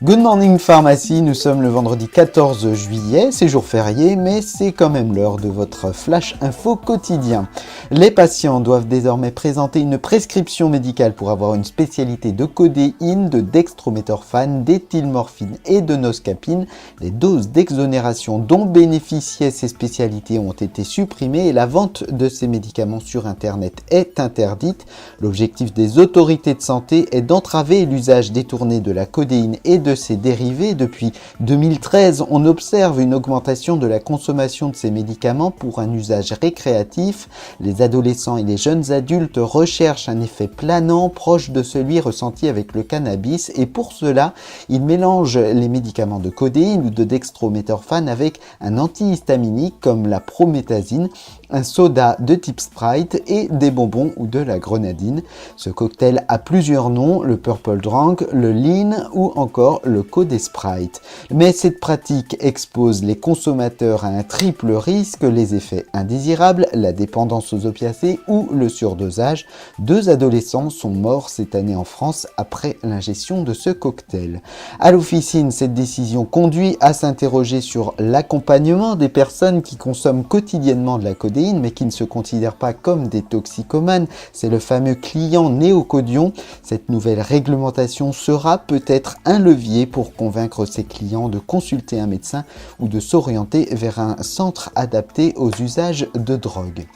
Good morning pharmacie, nous sommes le vendredi 14 juillet, c'est jour férié, mais c'est quand même l'heure de votre flash info quotidien. Les patients doivent désormais présenter une prescription médicale pour avoir une spécialité de codéine, de dextrométhorphane, d'éthylmorphine et de noscapine. Les doses d'exonération dont bénéficiaient ces spécialités ont été supprimées et la vente de ces médicaments sur internet est interdite. L'objectif des autorités de santé est d'entraver l'usage détourné de la codéine et de ses dérivés. Depuis 2013, on observe une augmentation de la consommation de ces médicaments pour un usage récréatif. Les adolescents et les jeunes adultes recherchent un effet planant proche de celui ressenti avec le cannabis et pour cela, ils mélangent les médicaments de codéine ou de dextrométhorphane avec un antihistaminique comme la promethazine, un soda de type Sprite et des bonbons ou de la grenadine. Ce cocktail a plusieurs noms, le Purple Drunk, le Lean ou encore le Codesprite. Mais cette pratique expose les consommateurs à un triple risque, les effets indésirables, la dépendance aux opiacés ou le surdosage. 2 adolescents sont morts cette année en France après l'ingestion de ce cocktail. À l'officine, cette décision conduit à s'interroger sur l'accompagnement des personnes qui consomment quotidiennement de la codéine mais qui ne se considèrent pas comme des toxicomanes. C'est le fameux client néocodion. Cette nouvelle réglementation sera peut-être un levier pour convaincre ses clients de consulter un médecin ou de s'orienter vers un centre adapté aux usages de drogue.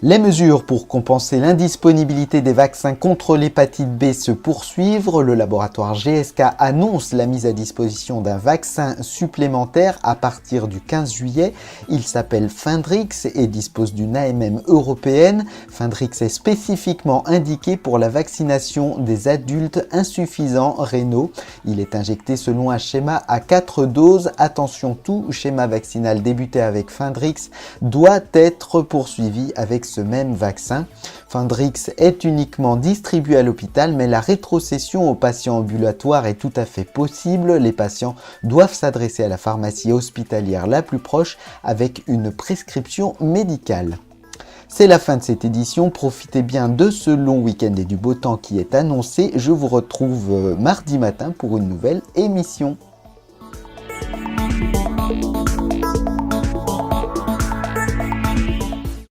Les mesures pour compenser l'indisponibilité des vaccins contre l'hépatite B se poursuivent. Le laboratoire GSK annonce la mise à disposition d'un vaccin supplémentaire à partir du 15 juillet. Il s'appelle Fendrix et dispose d'une AMM européenne. Fendrix est spécifiquement indiqué pour la vaccination des adultes insuffisants rénaux. Il est injecté selon un schéma à 4 doses. Attention, tout schéma vaccinal débuté avec Fendrix doit être poursuivi avec ce même vaccin. Fendrix est uniquement distribué à l'hôpital, mais la rétrocession aux patients ambulatoires est tout à fait possible. Les patients doivent s'adresser à la pharmacie hospitalière la plus proche avec une prescription médicale. C'est la fin de cette édition, profitez bien de ce long week-end et du beau temps qui est annoncé. Je vous retrouve mardi matin pour une nouvelle émission.